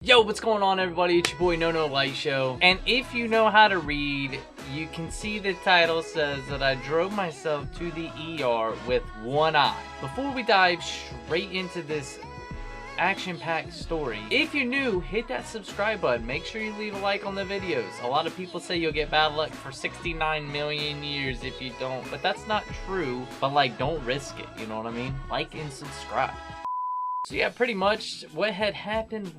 Yo, what's going on, everybody? It's your boy Nonolightshow. And if you know how to read, you can see the title says that I drove myself to the ER with one eye. Before we dive straight into this action-packed story, if you're new, hit that subscribe button. Make sure you leave a like on the videos. A lot of people say you'll get bad luck for 69 million years if you don't, but that's not true. But like, don't risk it, you know what I mean? Like and subscribe. So yeah, pretty much what had happened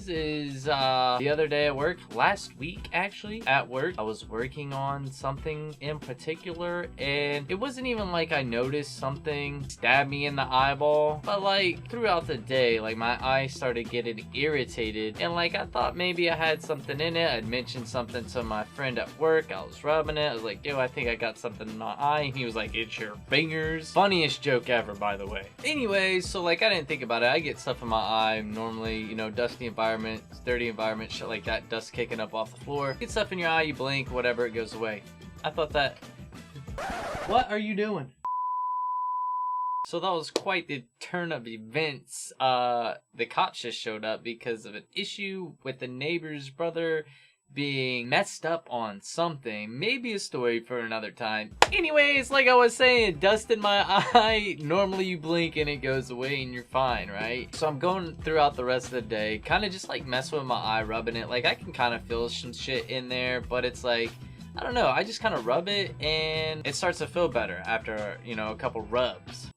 is the other day at work, last week actually, at work, I was working on something in particular, and it wasn't even like I noticed something stabbed me in the eyeball, but like throughout the day, like my eye started getting irritated, and like I thought maybe I had something in it. I'd mentioned something to my friend at work, I was rubbing it, I was like, yo, I think I got something in my eye, and he was like, it's your fingers. Funniest joke ever, by the way. Anyways, so like I didn't think about it. I get stuff in my eye normally, you know, dusty environment, dirty environment, shit like that, dust kicking up off the floor. Get stuff in your eye, you blink, whatever, it goes away. I thought that... What are you doing? So that was quite the turn of events. The cops just showed up because of an issue with the neighbor's brother being messed up on something. Maybe a story for another time. Anyways, like I was saying, dust in my eye. Normally you blink and it goes away and you're fine, right? So I'm going throughout the rest of the day, kind of just like messing with my eye, rubbing it. Like I can kind of feel some shit in there, but it's like, I don't know, I just kind of rub it and it starts to feel better after, you know, a couple rubs.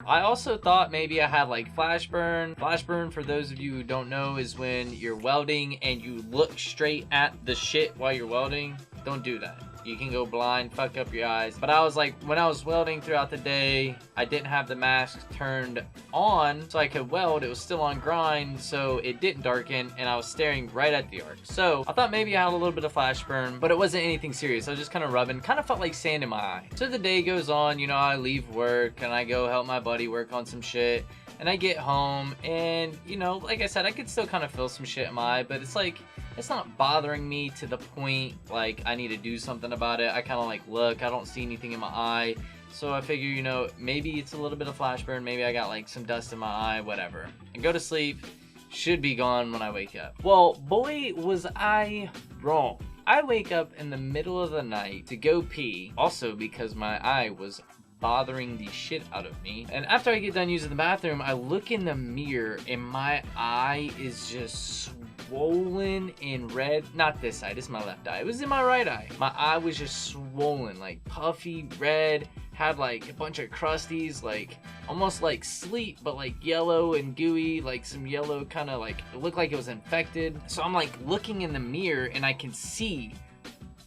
I also thought maybe I had like flash burn. Flash burn, for those of you who don't know, is when you're welding and you look straight at the shit while you're welding. Don't do that. You can go blind, fuck up your eyes. But I was like, when I was welding throughout the day, I didn't have the mask turned on so I could weld. It was still on grind, so it didn't darken, and I was staring right at the arc. So I thought maybe I had a little bit of flash burn, but it wasn't anything serious. I was just kind of rubbing, kind of felt like sand in my eye. So the day goes on, you know, I leave work and I go help my buddy work on some shit. And I get home and, you know, like I said, I could still kind of feel some shit in my eye, but it's like, it's not bothering me to the point like I need to do something about it. I kind of like look, I don't see anything in my eye. So I figure, you know, maybe it's a little bit of flash burn. Maybe I got like some dust in my eye, whatever. And go to sleep. Should be gone when I wake up. Well, boy, was I wrong. I wake up in the middle of the night to go pee. Also because my eye was bothering the shit out of me. And after I get done using the bathroom, I look in the mirror and my eye is just swollen and red. Not this side, this is my left eye. It was in my right eye. My eye was just swollen, like puffy, red, had like a bunch of crusties, like almost like sleep, but like yellow and gooey, like some yellow kind of like, it looked like it was infected. So I'm like looking in the mirror and I can see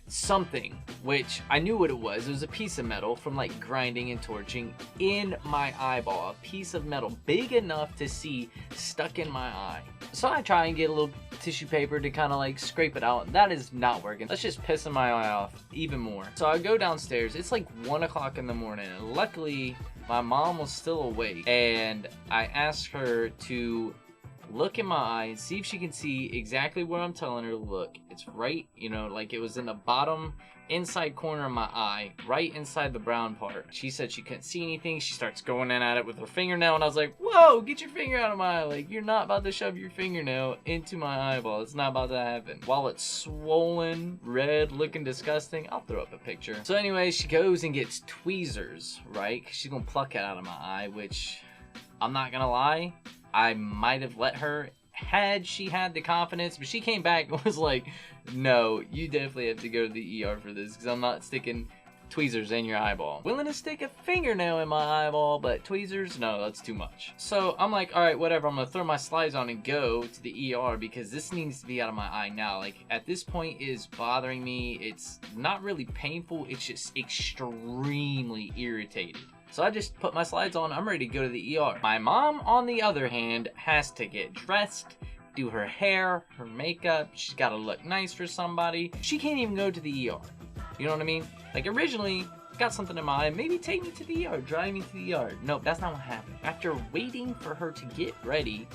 something, which I knew what it was. It was a piece of metal from like grinding and torching in my eyeball. A piece of metal big enough to see stuck in my eye. So I try and get a little tissue paper to kind of like scrape it out. That is not working. That's just pissing my eye off even more. So I go downstairs. It's like 1 o'clock in the morning, and luckily my mom was still awake, and I asked her to look in my eye and see if she can see exactly where I'm telling her to look. It's right, you know, like it was in the bottom inside corner of my eye, right inside the brown part. She said she couldn't see anything. She starts going in at it with her fingernail, and I was like, whoa, get your finger out of my eye. Like, you're not about to shove your fingernail into my eyeball. It's not about to happen. While it's swollen, red, looking disgusting, I'll throw up a picture. So anyway, she goes and gets tweezers, right? 'Cause she's gonna pluck it out of my eye, which I'm not gonna lie, I might have let her had she had the confidence, but she came back and was like, no, you definitely have to go to the ER for this, because I'm not sticking tweezers in your eyeball. Willing to stick a fingernail in my eyeball, but tweezers, no, that's too much. So I'm like, all right, whatever, I'm gonna throw my slides on and go to the ER because this needs to be out of my eye now. Like, at this point, it is bothering me. It's not really painful, it's just extremely irritated. So I just put my slides on, I'm ready to go to the ER. My mom, on the other hand, has to get dressed, do her hair, her makeup, she's gotta look nice for somebody. She can't even go to the ER. You know what I mean? Like, originally, got something in my eye, maybe take me to the ER, drive me to the ER. Nope, that's not what happened. After waiting for her to get ready,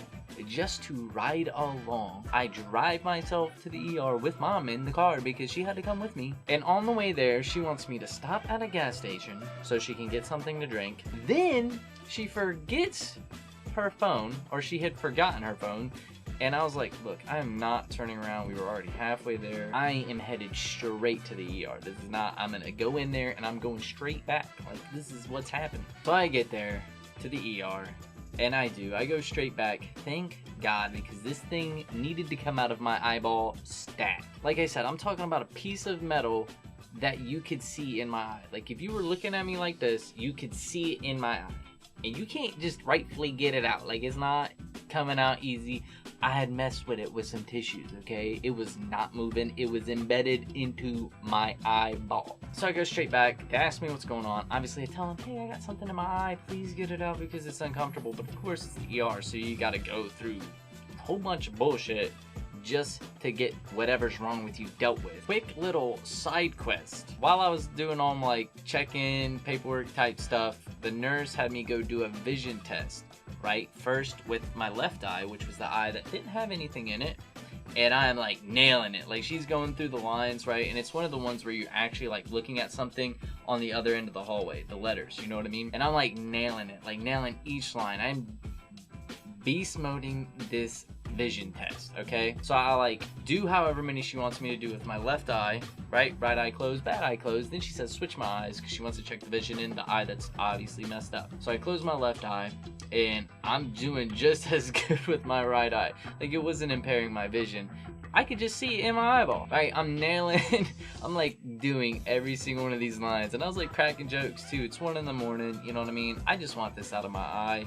just to ride along, I drive myself to the ER with mom in the car because she had to come with me. And on the way there, she wants me to stop at a gas station so she can get something to drink. Then she forgets her phone, or she had forgotten her phone. And I was like, look, I am not turning around. We were already halfway there. I am headed straight to the ER. This is not, I'm gonna go in there and I'm going straight back. Like, this is what's happening. So I get there to the ER, and I go straight back. Thank God, because this thing needed to come out of my eyeball stat. Like I said, I'm talking about a piece of metal that you could see in my eye. Like, if you were looking at me like this, you could see it in my eye. And you can't just rightfully get it out. Like, it's not coming out easy. I had messed with it with some tissues, okay? It was not moving. It was embedded into my eyeball. So I go straight back. They ask me what's going on. Obviously, I tell them, hey, I got something in my eye. Please get it out because it's uncomfortable. But of course, it's the ER, so you gotta go through a whole bunch of bullshit just to get whatever's wrong with you dealt with. Quick little side quest. While I was doing all my like check-in, paperwork type stuff, the nurse had me go do a vision test, right? First with my left eye, which was the eye that didn't have anything in it. And I'm like nailing it. Like, she's going through the lines, right? And it's one of the ones where you're actually like looking at something on the other end of the hallway, the letters, you know what I mean? And I'm like nailing it, like nailing each line. I'm beast moding this vision test, okay? So I like do however many she wants me to do with my left eye, right? Right eye closed, bad eye closed. Then she says switch my eyes because she wants to check the vision in the eye that's obviously messed up. So I close my left eye and I'm doing just as good with my right eye. Like, it wasn't impairing my vision. I could just see it in my eyeball, right? I'm nailing, I'm like doing every single one of these lines, and I was like cracking jokes too. It's 1 in the morning, you know what I mean? I just want this out of my eye.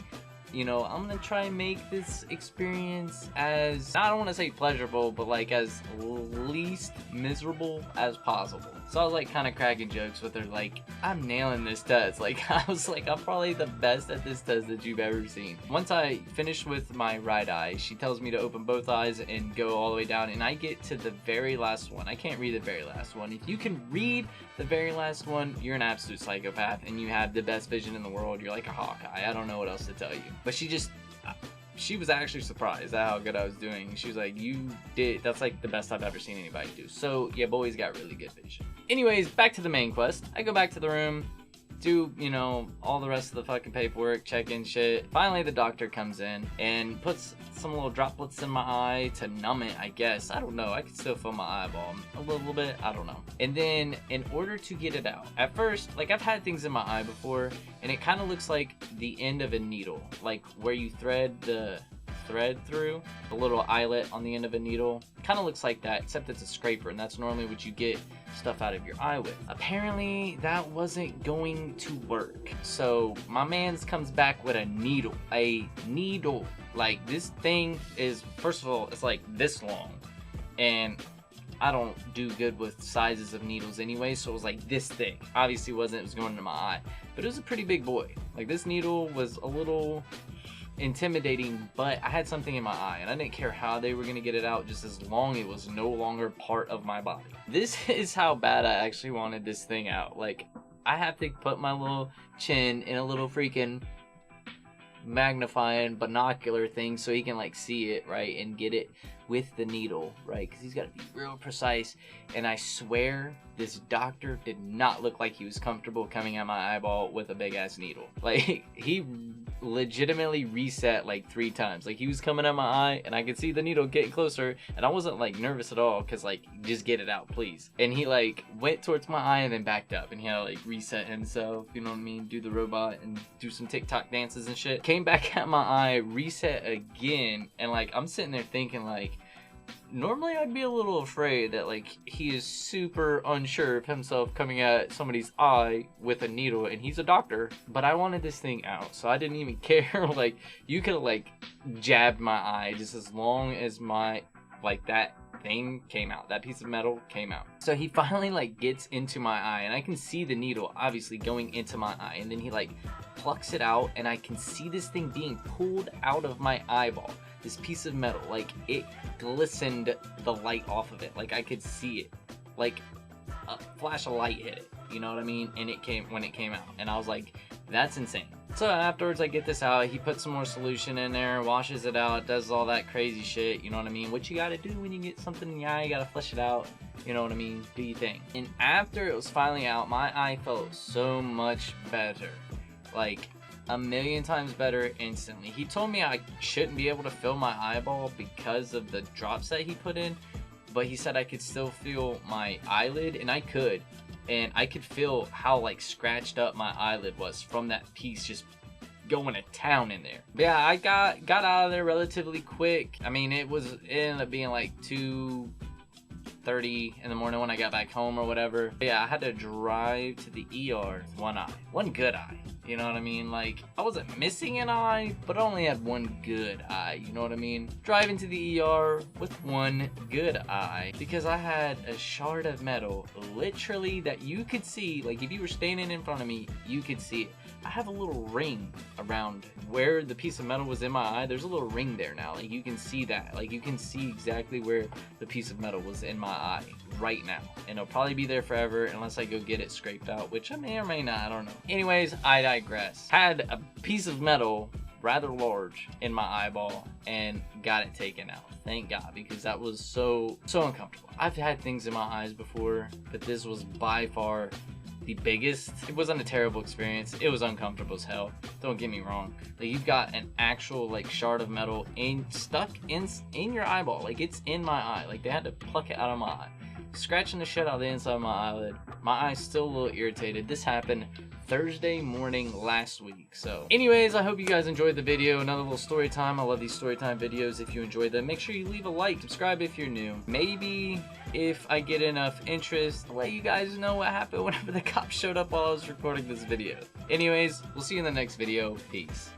You know, I'm gonna try and make this experience as, I don't want to say pleasurable, but like as least miserable as possible. So I was like kind of cracking jokes with her, like, I'm nailing this test. Like, I was like, I'm probably the best at this test that you've ever seen. Once I finished with my right eye, she tells me to open both eyes and go all the way down, and I get to the very last one. I can't read the very last one. If you can read the very last one, you're an absolute psychopath and you have the best vision in the world. You're like a Hawkeye. I don't know what else to tell you. But she was actually surprised at how good I was doing. She was like, that's like the best I've ever seen anybody do. So yeah, boys got really good vision. Anyways, back to the main quest. I go back to the room, do, you know, all the rest of the fucking paperwork, check in shit. Finally, the doctor comes in and puts some little droplets in my eye to numb it, I guess. I don't know. I can still feel my eyeball a little bit. I don't know. And then in order to get it out, at first, like, I've had things in my eye before, and it kind of looks like the end of a needle, like where you thread the thread through the little eyelet on the end of a needle. Kind of looks like that, except it's a scraper, and that's normally what you get stuff out of your eye with. Apparently that wasn't going to work, so my man's comes back with a needle. Like, this thing is, first of all, it's like this long, and I don't do good with sizes of needles anyway, so it was like this thick. Obviously it was going into my eye, but it was a pretty big boy. Like, this needle was a little intimidating, but I had something in my eye and I didn't care how they were gonna get it out, just as long it was no longer part of my body. This is how bad I actually wanted this thing out. Like, I have to put my little chin in a little freaking magnifying binocular thing so he can like see it, right, and get it with the needle, right, because he's got to be real precise. And I swear this doctor did not look like he was comfortable coming at my eyeball with a big ass needle. Like, he legitimately reset like 3 times. Like, he was coming at my eye and I could see the needle getting closer, and I wasn't like nervous at all, because like, just get it out please. And he like went towards my eye and then backed up, and he had to like reset himself, you know what I mean, do the robot and do some TikTok dances and shit. Came back at my eye, reset again, and like, I'm sitting there thinking, like, normally I'd be a little afraid that like he is super unsure of himself coming at somebody's eye with a needle, and he's a doctor, but I wanted this thing out, so I didn't even care. Like, you could have like jabbed my eye just as long as my, like, that thing came out, that piece of metal came out. So he finally like gets into my eye, and I can see the needle obviously going into my eye, and then he like plucks it out, and I can see this thing being pulled out of my eyeball. This piece of metal, like, it glistened the light off of it. Like, I could see it, like a flash of light hit it, you know what I mean? And it came when it came out, and I was like, that's insane. So afterwards I get this out, he puts some more solution in there, washes it out, does all that crazy shit, you know what I mean? What you gotta do when you get something in your eye, you gotta flush it out, you know what I mean? Do your thing. And after it was finally out, my eye felt so much better. Like, a million times better instantly. He told me I shouldn't be able to feel my eyeball because of the drops that he put in, but he said I could still feel my eyelid, and I could. And I could feel how like scratched up my eyelid was from that piece just going to town in there. But yeah, I got out of there relatively quick. I mean, it ended up being like 2:30 in the morning when I got back home or whatever. But yeah, I had to drive to the ER with one eye, one good eye. You know what I mean? Like, I wasn't missing an eye, but I only had one good eye. You know what I mean? Driving to the ER with one good eye because I had a shard of metal literally that you could see. Like, if you were standing in front of me, you could see it. I have a little ring around where the piece of metal was in my eye. There's a little ring there now. Like, you can see that. Like, you can see exactly where the piece of metal was in my eye right now. And it'll probably be there forever unless I go get it scraped out, which I may or may not. I don't know. Anyways, I digress. Had a piece of metal rather large in my eyeball and got it taken out. Thank God, because that was so uncomfortable. I've had things in my eyes before, but this was by far the biggest. It wasn't a terrible experience. It was uncomfortable as hell. Don't get me wrong. Like, you've got an actual like shard of metal stuck in your eyeball. Like, it's in my eye. Like, they had to pluck it out of my eye. Scratching the shit out of the inside of my eyelid. My eye's still a little irritated. This happened Thursday morning last week. So anyways, I hope you guys enjoyed the video. Another little story time. I love these story time videos. If you enjoyed them, make sure you leave a like, subscribe if you're new. Maybe if I get enough interest, I'll let you guys know what happened whenever the cops showed up while I was recording this video. Anyways, we'll see you in the next video. Peace.